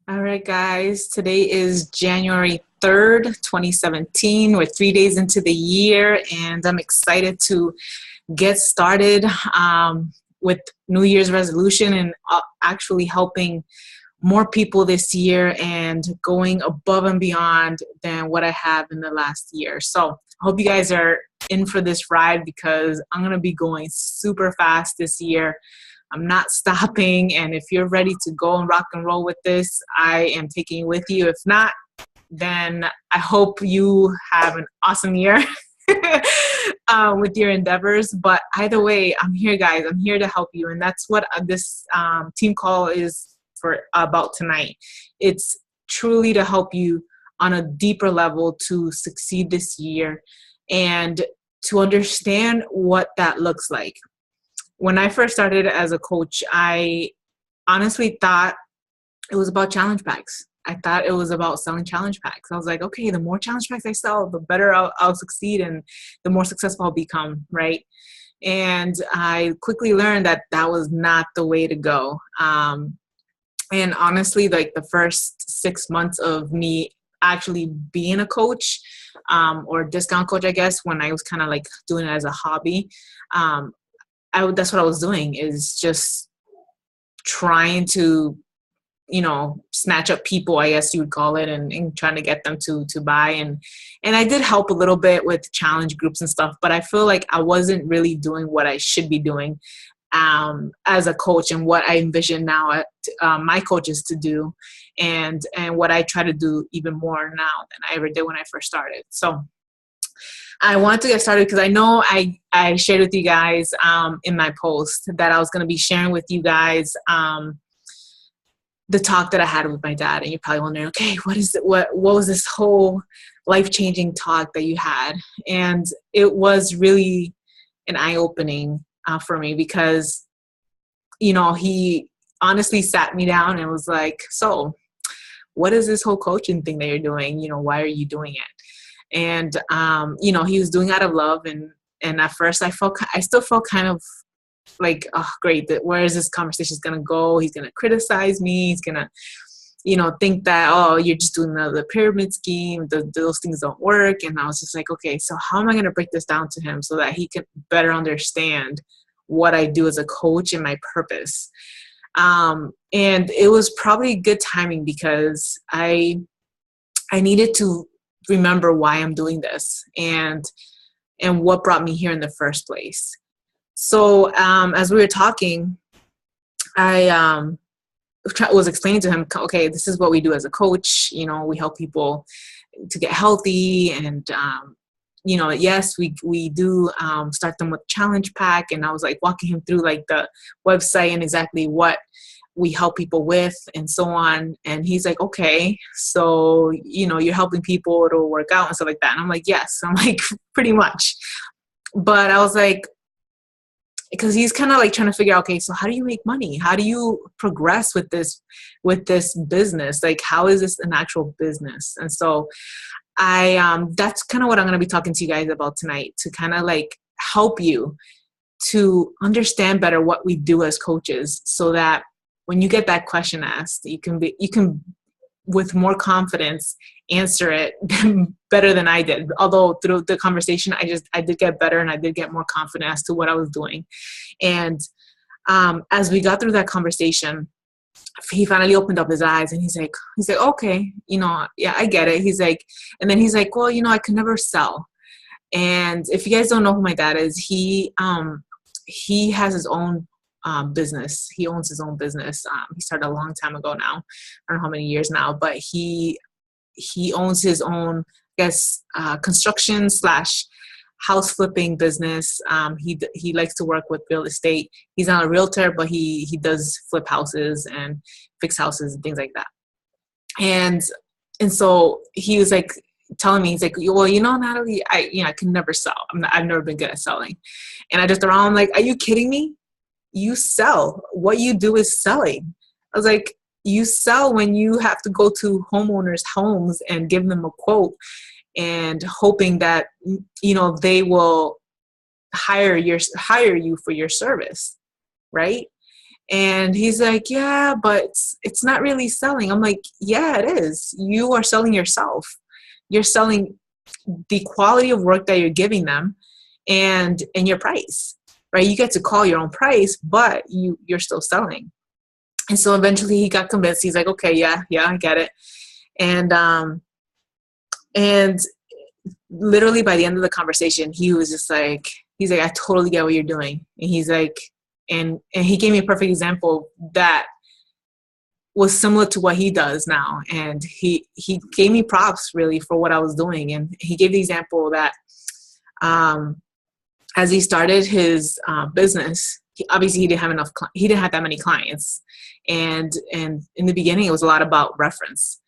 All right, guys. Today is January 3rd, 2017. We're 3 days into the year, and I'm excited to get started with New Year's resolution and actually helping more people this year and going above and beyond than what I have in the last year. So I hope you guys are in for this ride because I'm going to be going super fast this year. I'm not stopping. And if you're ready to go and rock and roll with this, I am taking you with you. If not, then I hope you have an awesome year with your endeavors. But either way, I'm here, guys. I'm here to help you. And that's what this team call is for about tonight. It's truly to help you on a deeper level to succeed this year and to understand what that looks like. When I first started as a coach, I honestly thought it was about challenge packs. I thought it was about selling challenge packs. I was like, okay, the more challenge packs I sell, the better I'll succeed and the more successful I'll become, right? And I quickly learned that that was not the way to go. And honestly, like the first 6 months of me actually being a coach or discount coach, I guess, when I was kind of like doing it as a hobby, that's what I was doing, is just trying to, snatch up people, I guess you would call it, and trying to get them to buy. And I did help a little bit with challenge groups and stuff, but I feel like I wasn't really doing what I should be doing as a coach and what I envision now my coaches to do, and what I try to do even more now than I ever did when I first started. So I wanted to get started because I know I shared with you guys in my post that I was going to be sharing with you guys the talk that I had with my dad. And you're probably wondering, okay, what is it? What was this whole life-changing talk that you had? And it was really an eye-opening for me because, he honestly sat me down and was like, so what is this whole coaching thing that you're doing? Why are you doing it? And he was doing it out of love, and at first I still felt kind of like, oh great, where is this conversation gonna go? He's gonna criticize me, he's gonna think that, oh, you're just doing another pyramid scheme, those things don't work. And I was just like, okay, so how am I gonna break this down to him so that he can better understand what I do as a coach and my purpose? And it was probably good timing because I needed to remember why I'm doing this and what brought me here in the first place. So as we were talking, I was explaining to him, okay, this is what we do as a coach. We help people to get healthy, and yes, we do start them with challenge pack. And I was like walking him through like the website and exactly what we help people with and so on. And he's like, okay, so, you're helping people to work out and stuff like that. And I'm like, yes. I'm like, pretty much. But I was like, because he's kind of like trying to figure out, okay, so how do you make money? How do you progress with this business? Like, how is this an actual business? And so that's kind of what I'm going to be talking to you guys about tonight, to kind of like help you to understand better what we do as coaches, so that when you get that question asked, you can with more confidence answer it better than I did. Although through the conversation, I did get better, and I did get more confident as to what I was doing. And as we got through that conversation, he finally opened up his eyes, and he's like, okay, yeah, I get it. He's like, and then he's like, well, I could never sell. And if you guys don't know who my dad is, he has his own business. He owns his own business. He started a long time ago now. I don't know how many years now, but he owns his own, I guess, construction / house flipping business. He likes to work with real estate. He's not a realtor, but he does flip houses and fix houses and things like that. And so he was like telling me, he's like, well, Natalie, I can never sell. I've never been good at selling. And I just around, I'm like, are you kidding me? You sell. What you do is selling. I was like, you sell when you have to go to homeowners' homes and give them a quote and hoping that, they will hire you for your service, right? And he's like, yeah, but it's not really selling. I'm like, yeah, it is. You are selling yourself. You're selling the quality of work that you're giving them and your price, right? You get to call your own price, but you're still selling. And so eventually he got convinced. He's like, okay, yeah, I get it. And literally by the end of the conversation, he was just like, he's like, I totally get what you're doing. And he's like, and he gave me a perfect example that was similar to what he does now. And he gave me props really for what I was doing. And he gave the example that as he started his business, obviously he didn't have that many clients. And in the beginning, it was a lot about reference.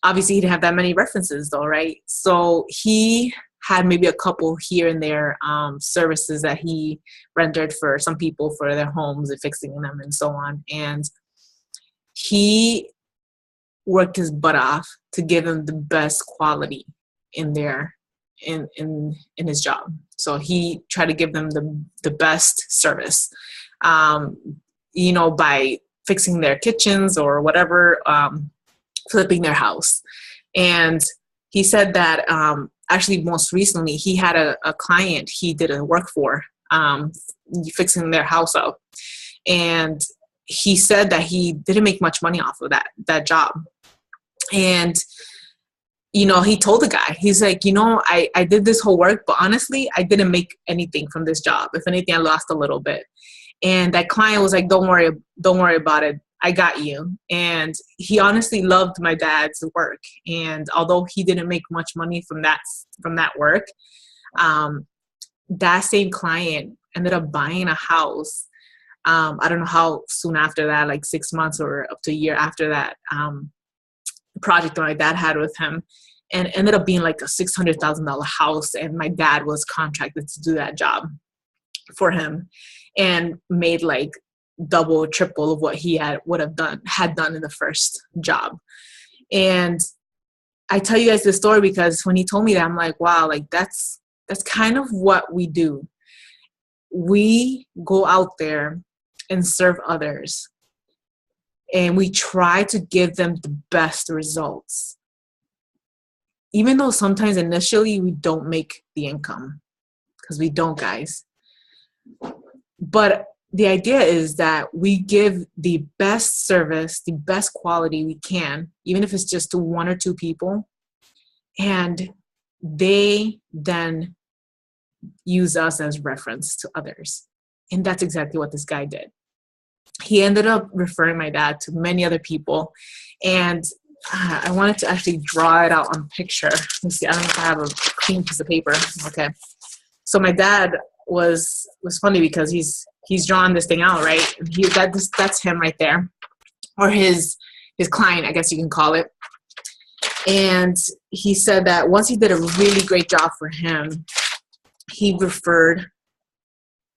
Obviously he didn't have that many references though, right? So he had maybe a couple here and there services that he rendered for some people for their homes and fixing them and so on. And he worked his butt off to give them the best quality in his job. So he tried to give them the best service, by fixing their kitchens or whatever, flipping their house. And he said that actually most recently he had a client he did a work for, fixing their house up. And he said that he didn't make much money off of that job. And he told the guy, he's like, I did this whole work, but honestly, I didn't make anything from this job. If anything, I lost a little bit. And that client was like, don't worry about it. I got you. And he honestly loved my dad's work. And although he didn't make much money from that work, that same client ended up buying a house. I don't know how soon after that, like 6 months or up to a year after that, project that my dad had with him, and ended up being like a $600,000 house. And my dad was contracted to do that job for him and made like double, triple of what he had done in the first job. And I tell you guys this story because when he told me that, I'm like, wow, like that's kind of what we do. We go out there and serve others, and we try to give them the best results, even though sometimes initially we don't make the income, because we don't, guys. But the idea is that we give the best service, the best quality we can, even if it's just to one or two people, and they then use us as reference to others. And that's exactly what this guy did. He ended up referring my dad to many other people. And I wanted to actually draw it out on picture. Let me see. I don't know if I have a clean piece of paper. Okay. So my dad was funny because he's drawn this thing out, right? That's him right there, or his client, I guess you can call it. And he said that once he did a really great job for him, he referred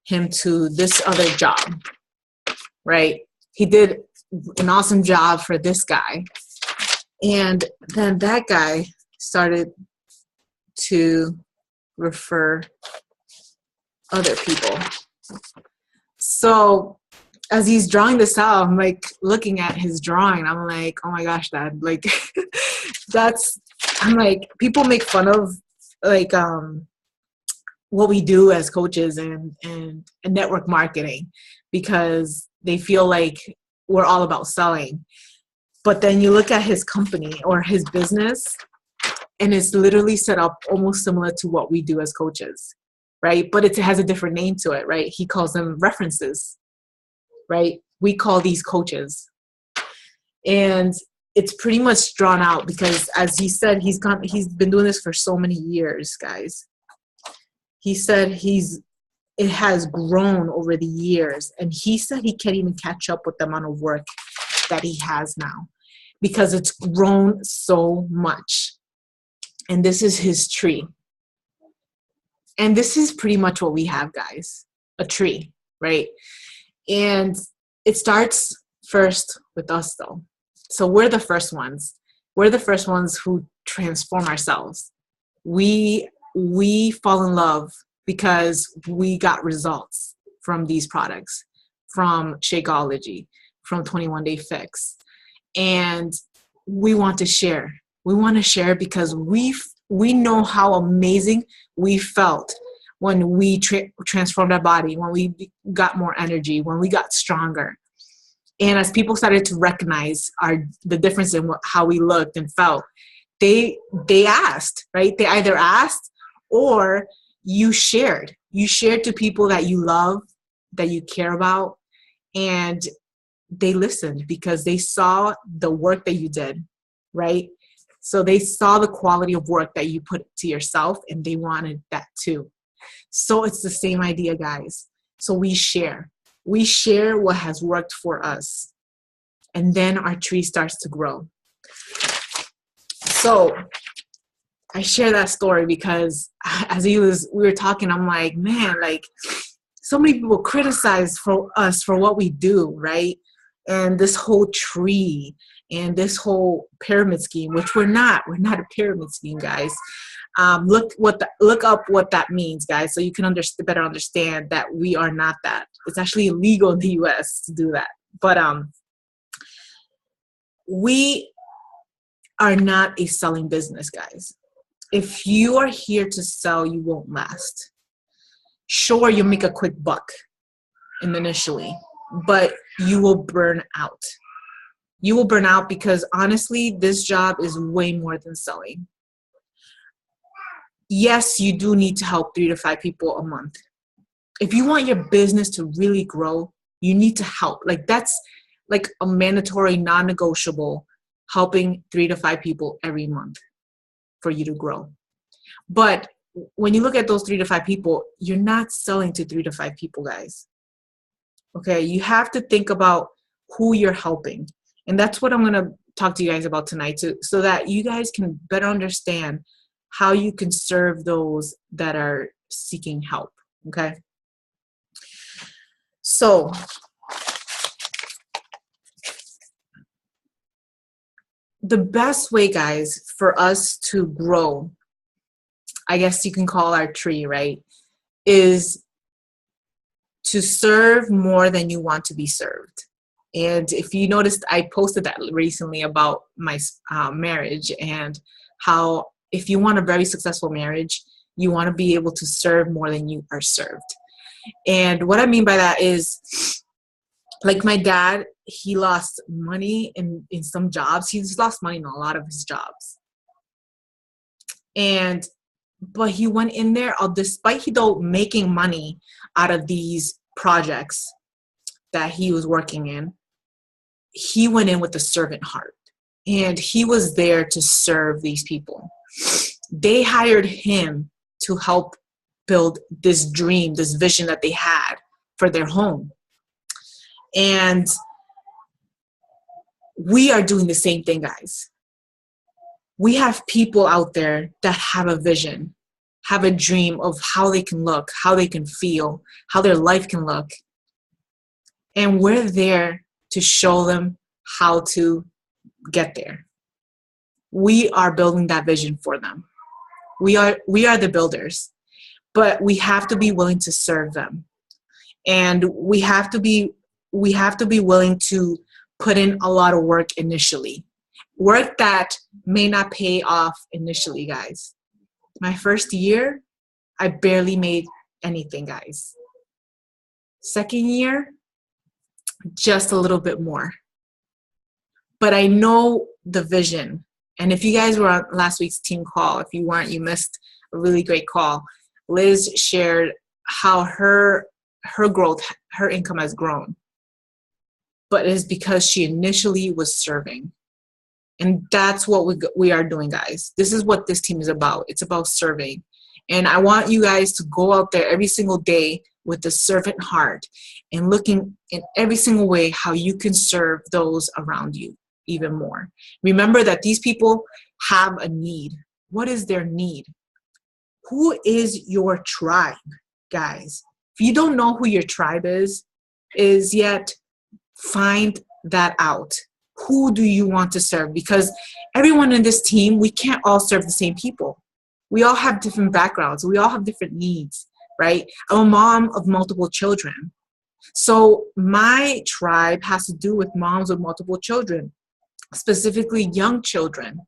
him to this other job, right? He did an awesome job for this guy. And then that guy started to refer other people. So as he's drawing this out, I'm like looking at his drawing. I'm like, oh my gosh, Dad, like I'm like, people make fun of like what we do as coaches and network marketing because they feel like we're all about selling. But then you look at his company or his business, and it's literally set up almost similar to what we do as coaches, right? But it has a different name to it, right? He calls them references, right? We call these coaches. And it's pretty much drawn out because, as he said, he's been doing this for so many years, guys. He said it has grown over the years, and he said he can't even catch up with the amount of work that he has now because it's grown so much. And this is his tree. And this is pretty much what we have, guys, a tree, right? And it starts first with us, though. So we're the first ones. We're the first ones who transform ourselves. We fall in love because we got results from these products, from Shakeology, from 21 Day Fix. And we want to share. We want to share because we know how amazing we felt when we transformed our body, when we got more energy, when we got stronger. And as people started to recognize the difference in how we looked and felt, they asked, right? They either asked or you shared. You shared to people that you love, that you care about, and they listened because they saw the work that you did, right? So they saw the quality of work that you put to yourself, and they wanted that too. So it's the same idea, guys. So we share. We share what has worked for us, and then our tree starts to grow. So I share that story because as we were talking, I'm like, man, like so many people criticize for us for what we do, right? And this whole tree and this whole pyramid scheme, which we're not a pyramid scheme, guys. Look up what that means, guys, so you can better understand that we are not that. It's actually illegal in the U.S. to do that. But we are not a selling business, guys. If you are here to sell, you won't last. Sure, you'll make a quick buck initially, but you will burn out. You will burn out because honestly, this job is way more than selling. Yes, you do need to help 3 to 5 people a month. If you want your business to really grow, you need to help. Like that's like a mandatory, non-negotiable, helping 3 to 5 people every month for you to grow. But when you look at those 3 to 5 people, you're not selling to 3 to 5 people, guys. Okay, you have to think about who you're helping. And that's what I'm going to talk to you guys about tonight so that you guys can better understand how you can serve those that are seeking help. Okay. So the best way, guys, for us to grow, I guess you can call our tree, right, is to serve more than you want to be served. And if you noticed, I posted that recently about my marriage and how if you want a very successful marriage, you want to be able to serve more than you are served. And what I mean by that is, like my dad, he lost money in some jobs. He's lost money in a lot of his jobs. But he went in there, despite though making money out of these projects that he was working in, he went in with a servant heart. And he was there to serve these people. They hired him to help build this dream, this vision that they had for their home. And we are doing the same thing, guys. We have people out there that have a vision, have a dream of how they can look, how they can feel, how their life can look. And we're there to show them how to get there. We are building that vision for them. We are the builders, but we have to be willing to serve them. And we have to be willing to put in a lot of work initially. Work that may not pay off initially, guys. My first year, I barely made anything, guys. Second year, just a little bit more. But I know the vision. And if you guys were on last week's team call, if you weren't, you missed a really great call. Liz shared how her growth, her income has grown. But it is because she initially was serving. And that's what we are doing, guys. This is what this team is about. It's about serving. And I want you guys to go out there every single day with a servant heart and looking in every single way how you can serve those around you even more. Remember that these people have a need. What is their need? Who is your tribe, guys? If you don't know who your tribe is yet, find that out. Who do you want to serve? Because everyone in this team, we can't all serve the same people. We all have different backgrounds. We all have different needs, right? I'm a mom of multiple children. So my tribe has to do with moms with multiple children, specifically young children,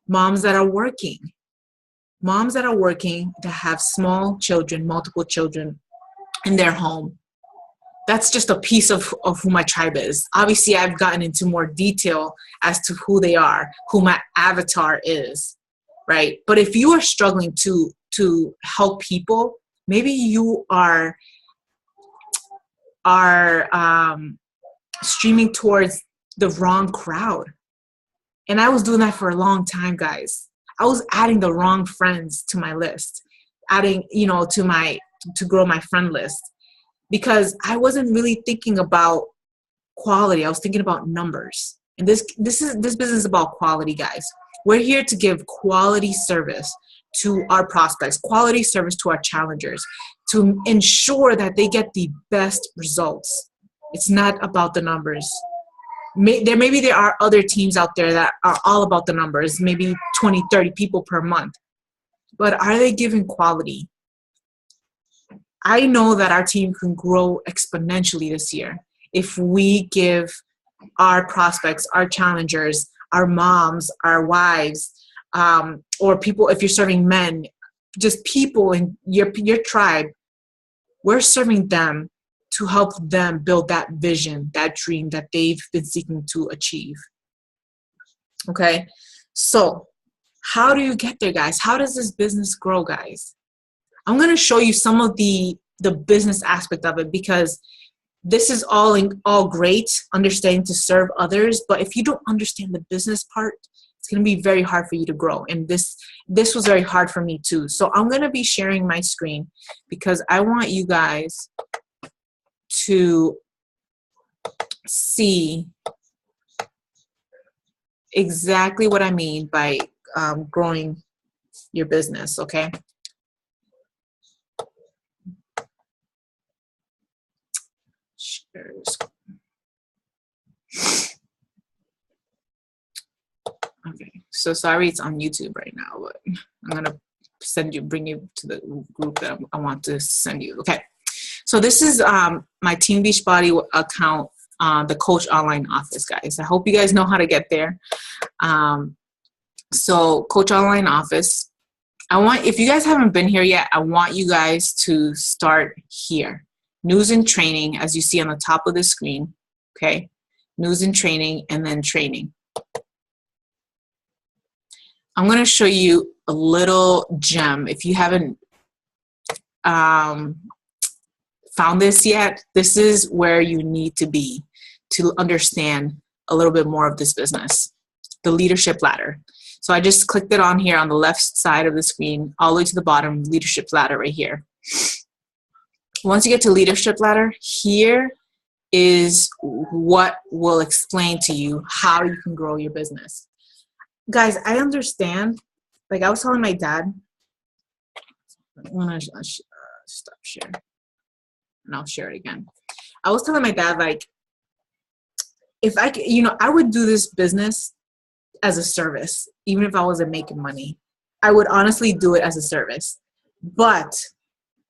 moms that are working, that have small children, multiple children in their home. That's just a piece of who my tribe is. Obviously, I've gotten into more detail as to who they are, who my avatar is, right? But if you are struggling to help people, maybe you are streaming towards the wrong crowd. And I was doing that for a long time, guys. I was adding the wrong friends to my list, adding, to grow my friend list, because I wasn't really thinking about quality. I was thinking about numbers. And this business is about quality, guys. We're here to give quality service to our prospects, quality service to our challengers, to ensure that they get the best results. It's not about the numbers. Maybe there are other teams out there that are all about the numbers, maybe 20, 30 people per month. But are they giving quality? I know that our team can grow exponentially this year if we give our prospects, our challengers, our moms, our wives, or people, if you're serving men, just people in your tribe, we're serving them to help them build that vision, that dream that they've been seeking to achieve. Okay, so how do you get there, guys? How does this business grow, guys? I'm going to show you some of the business aspect of it, because this is all great, understanding to serve others, but if you don't understand the business part, it's going to be very hard for you to grow. And this was very hard for me too. So I'm going to be sharing my screen because I want you guys to see exactly what I mean by growing your business, okay? Okay, so sorry it's on YouTube right now, but I'm gonna bring you to the group that I want to send you. Okay, so this is my Team Beachbody account, the Coach Online Office, guys. I hope you guys know how to get there. So Coach Online Office, if you guys haven't been here yet, I want you guys to start here. News and training, as you see on the top of the screen, okay? News and training, and then training. I'm gonna show you a little gem. If you haven't found this yet, this is where you need to be to understand a little bit more of this business, the leadership ladder. So I just clicked it on here on the left side of the screen, all the way to the bottom, leadership ladder right here. Once you get to leadership ladder, here is what will explain to you how you can grow your business. Guys, I understand. Like I was telling my dad, I'm gonna stop share, and I'll share it again. I was telling my dad, like, if I could, I would do this business as a service, even if I wasn't making money. I would honestly do it as a service, but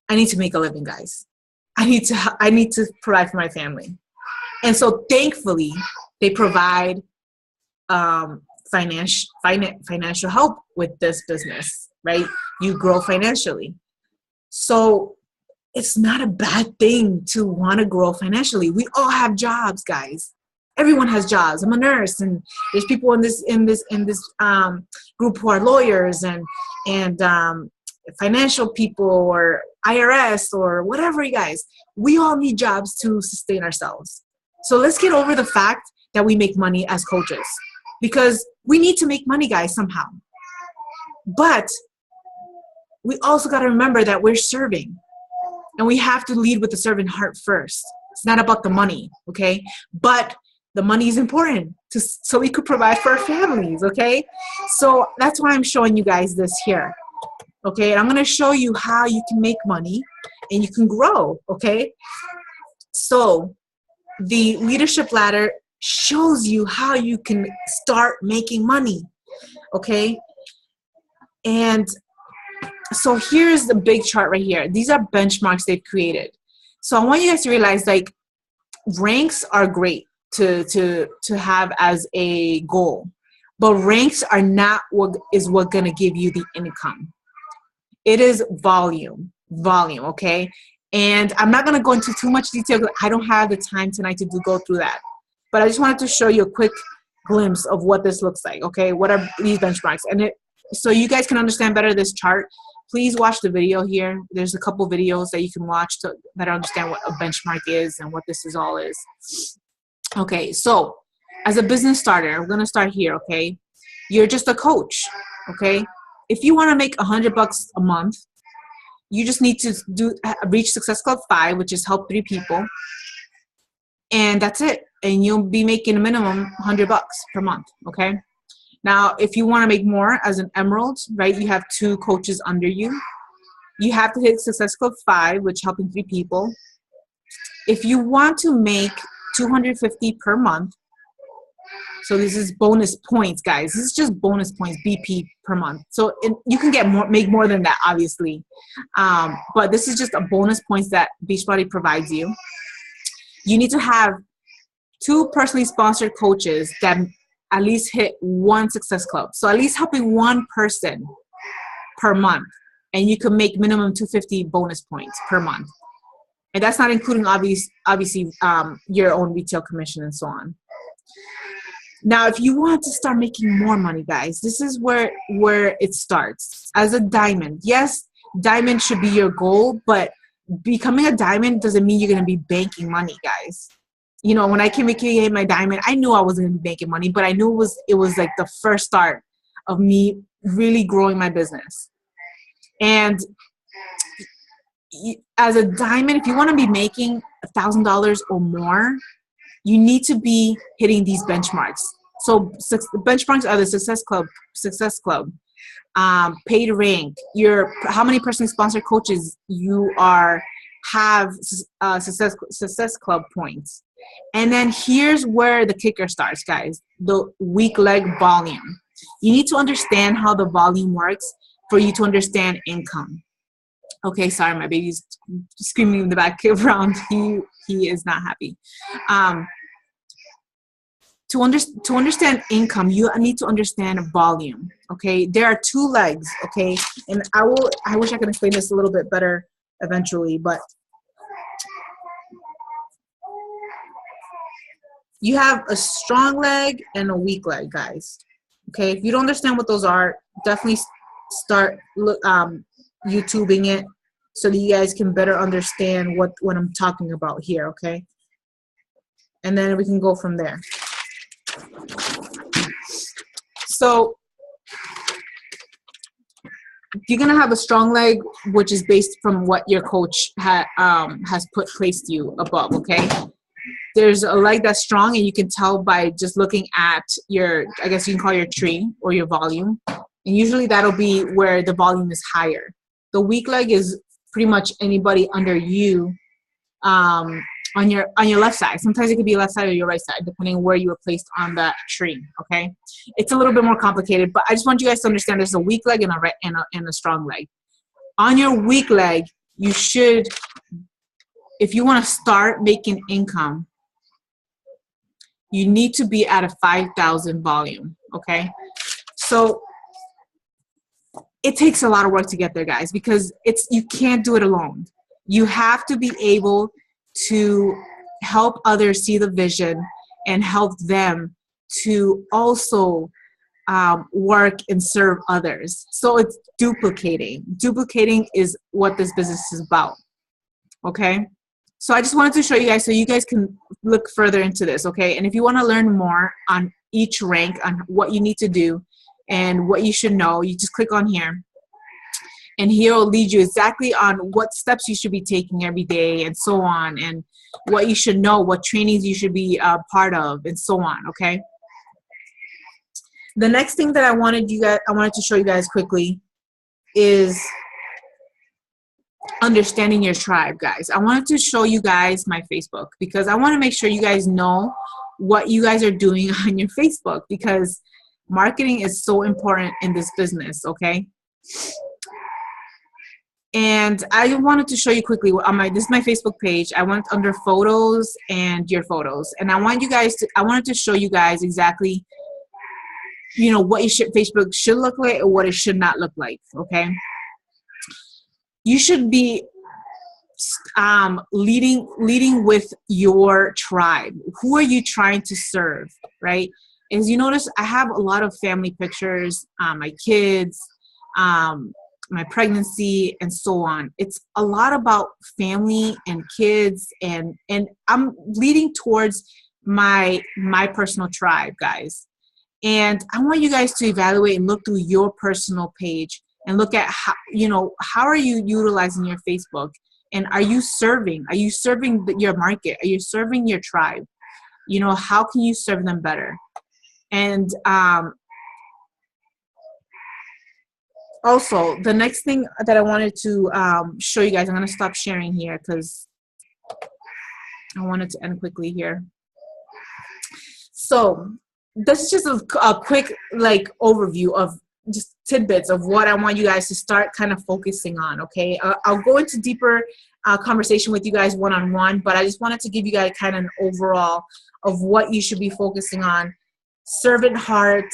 I need to make a living, guys. I need to provide for my family. And so thankfully they provide financial help with this business, right? You grow financially. So it's not a bad thing to want to grow financially. We all have jobs, guys. Everyone has jobs. I'm a nurse, and there's people in this group who are lawyers and financial people or IRS or whatever, you guys. We all need jobs to sustain ourselves. So let's get over the fact that we make money as coaches, because we need to make money, guys, somehow. But we also got to remember that we're serving, and we have to lead with the servant heart first. It's not about the money, okay? But the money is important so we could provide for our families, okay? So that's why I'm showing you guys this here, okay? And I'm going to show you how you can make money and you can grow, okay? So the leadership ladder shows you how you can start making money, okay? And so here's the big chart right here. These are benchmarks they've created. So I want you guys to realize, like, ranks are great to have as a goal, but ranks are not what is what gonna give you the income. It is volume, okay? And I'm not gonna go into too much detail because I don't have the time tonight to go through that. But I just wanted to show you a quick glimpse of what this looks like, okay? What are these benchmarks? And so you guys can understand better this chart, please watch the video here. There's a couple videos that you can watch to better understand what a benchmark is and what this is all is. Okay, so as a business starter, we're gonna start here, okay? You're just a coach, okay? If you wanna make $100 a month, you just need to reach Success Club 5, which is help 3 people, and that's it. And you'll be making a minimum $100 per month, okay? Now, if you want to make more as an Emerald, right, you have 2 coaches under you. You have to hit Success Club 5, which is helping 3 people. If you want to make $250 per month, so this is bonus points, guys. This is just bonus points, BP per month. So you can make more than that, obviously. But this is just a bonus points that Beachbody provides you. You need to have 2 personally sponsored coaches that at least hit 1 Success Club. So at least helping 1 person per month. And you can make minimum 250 bonus points per month. And that's not including obviously your own retail commission and so on. Now, if you want to start making more money, guys, this is where it starts. As a diamond, yes, diamond should be your goal, but becoming a diamond doesn't mean you're going to be banking money, guys. You know, when I became my diamond, I knew I wasn't going to be making money, but I knew it was like the first start of me really growing my business. And as a diamond, if you want to be making $1,000 or more, you need to be hitting these benchmarks. So the benchmarks are the Success Club, paid rank, how many personally sponsored coaches you have Success Club points. And then here's where the kicker starts, guys, the weak leg volume. You need to understand how the volume works for you to understand income. Okay, sorry, my baby's screaming in the background. He is not happy. To understand income, you need to understand volume. Okay, there are 2 legs. Okay, and I wish I could explain this a little bit better eventually, but you have a strong leg and a weak leg, guys. Okay, if you don't understand what those are, definitely start YouTubing it so that you guys can better understand what I'm talking about here, okay? And then we can go from there. So you're gonna have a strong leg, which is based from what your coach has placed you above, okay? There's a leg that's strong, and you can tell by just looking at I guess you can call your tree or your volume. And usually that'll be where the volume is higher. The weak leg is pretty much anybody under you on your left side. Sometimes it could be left side or your right side, depending where you were placed on that tree, okay? It's a little bit more complicated, but I just want you guys to understand there's a weak leg and a strong leg. On your weak leg, you should, if you want to start making income, you need to be at a 5,000 volume, okay? So it takes a lot of work to get there, guys, because you can't do it alone. You have to be able to help others see the vision and help them to also work and serve others. So it's duplicating. Duplicating is what this business is about, okay? So I just wanted to show you guys so you guys can look further into this, okay? And if you want to learn more on each rank, on what you need to do and what you should know, you just click on here. And here will lead you exactly on what steps you should be taking every day and so on, and what you should know, what trainings you should be part of, and so on, okay? The next thing that I wanted to show you guys quickly is understanding your tribe, guys. I wanted to show you guys my Facebook because I want to make sure you guys know what you guys are doing on your Facebook, because marketing is so important in this business, okay? And I wanted to show you quickly on this is my Facebook page. I went under photos and your photos. And I wanted to show you guys exactly, what Facebook should look like or what it should not look like, okay? You should be leading with your tribe. Who are you trying to serve, right? As you notice, I have a lot of family pictures, my kids, my pregnancy, and so on. It's a lot about family and kids, and I'm leading towards my personal tribe, guys. And I want you guys to evaluate and look through your personal page and look at how are you utilizing your Facebook, and are you serving your market? Are you serving your tribe? How can you serve them better? And also, the next thing that I wanted to show you guys, I'm going to stop sharing here because I wanted to end quickly here. So this is just a quick overview of just tidbits of what I want you guys to start kind of focusing on, okay? I'll go into deeper conversation with you guys one-on-one, but I just wanted to give you guys kind of an overall of what you should be focusing on. Servant heart.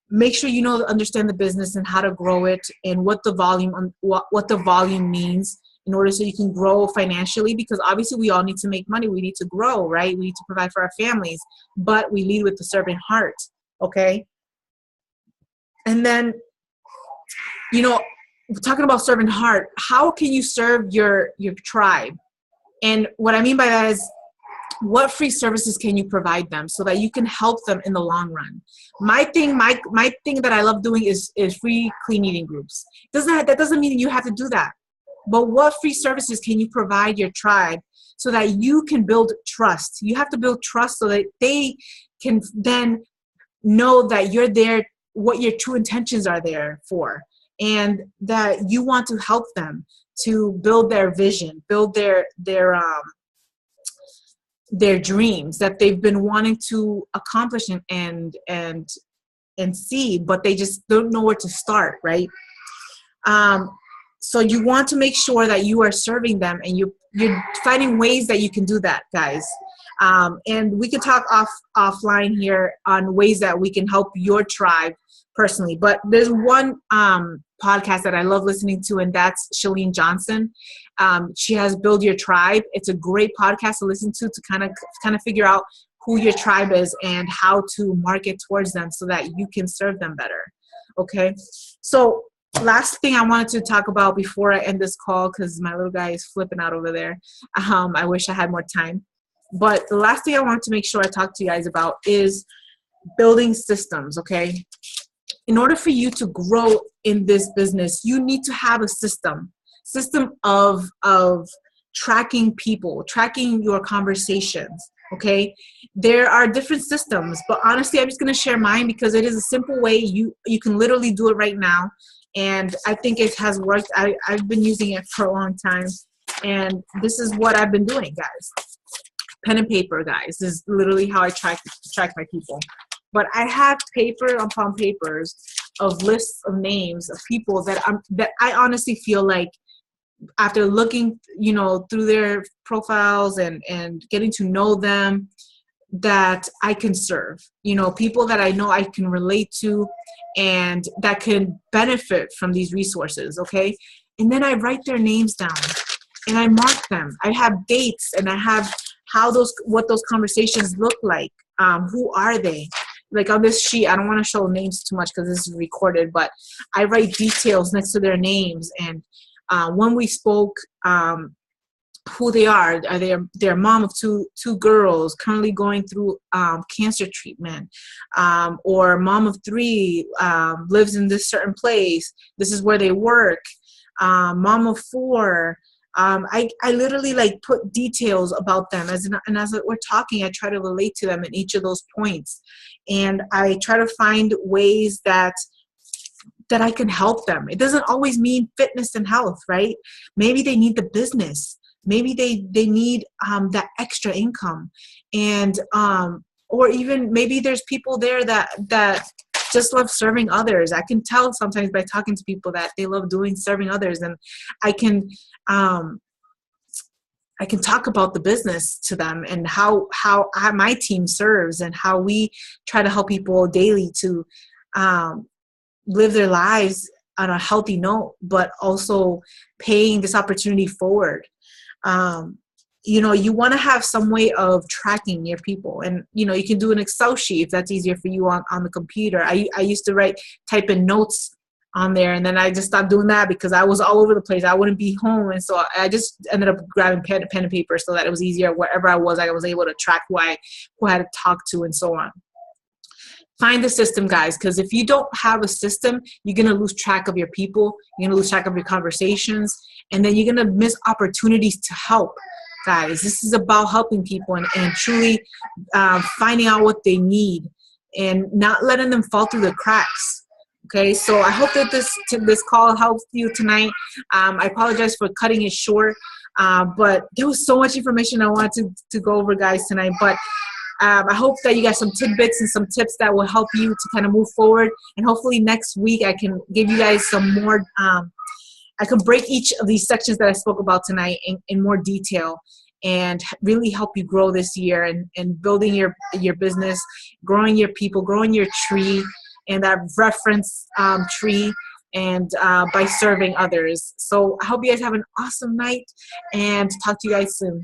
Make sure understand the business and how to grow it, and what the volume means in order so you can grow financially, because obviously we all need to make money. We need to grow, right? We need to provide for our families, but we lead with the servant heart, okay? And then, talking about servant heart, how can you serve your tribe? And what I mean by that is, what free services can you provide them so that you can help them in the long run? My thing that I love doing is free clean eating groups. That doesn't mean you have to do that. But what free services can you provide your tribe so that you can build trust? You have to build trust so that they can then know that you're there, what your true intentions are there for, and that you want to help them to build their vision, build their dreams that they've been wanting to accomplish and see, but they just don't know where to start, right? So you want to make sure that you are serving them, and you're finding ways that you can do that, guys. And we can talk offline here on ways that we can help your tribe personally. But there's one podcast that I love listening to, and that's Chalene Johnson. She has Build Your Tribe. It's a great podcast to listen to kind of figure out who your tribe is and how to market towards them so that you can serve them better. Okay. So last thing I wanted to talk about before I end this call, because my little guy is flipping out over there. I wish I had more time. But the last thing I wanted to make sure I talk to you guys about is building systems, okay? In order for you to grow in this business, you need to have a system of tracking people, tracking your conversations, okay? There are different systems, but honestly, I'm just going to share mine because it is a simple way. You can literally do it right now, and I think it has worked. I've been using it for a long time, and this is what I've been doing, guys. Pen and paper, guys. This is literally how I track my people. But I have paper upon papers of lists of names of people that I honestly feel like, after looking, through their profiles and getting to know them, that I can serve. People that I know I can relate to and that can benefit from these resources, okay? And then I write their names down and I mark them. I have dates, and I have what those conversations look like. Who are they? Like on this sheet, I don't want to show names too much because this is recorded, but I write details next to their names, and when we spoke, who they are they're mom of two girls currently going through cancer treatment, or mom of 3, lives in this certain place, this is where they work, mom of 4. I literally put details about them as we're talking, I try to relate to them in each of those points, and I try to find ways that I can help them. It doesn't always mean fitness and health, right? Maybe they need the business. Maybe they need that extra income, and or even maybe there's people there that just love serving others. I can tell sometimes by talking to people that they love serving others, and I can talk about the business to them and how my team serves and how we try to help people daily to live their lives on a healthy note, but also paying this opportunity forward. You want to have some way of tracking your people, and you can do an Excel sheet if that's easier for you on the computer. I used to type in notes on there, and then I just stopped doing that because I was all over the place. I wouldn't be home, and so I just ended up grabbing pen and paper so that it was easier. Wherever I was able to track who I had to talk to and so on. Find the system, guys, because if you don't have a system, you're going to lose track of your people. You're going to lose track of your conversations, and then you're going to miss opportunities to help. Guys, this is about helping people and truly finding out what they need and not letting them fall through the cracks. Okay, so I hope that this call helped you tonight. I apologize for cutting it short, but there was so much information I wanted to go over, guys, tonight. But I hope that you got some tidbits and some tips that will help you to kind of move forward. And hopefully next week I can give you guys some more, I can break each of these sections that I spoke about tonight in more detail and really help you grow this year and building your business, growing your people, growing your tree and that reference tree, and by serving others. So I hope you guys have an awesome night and talk to you guys soon.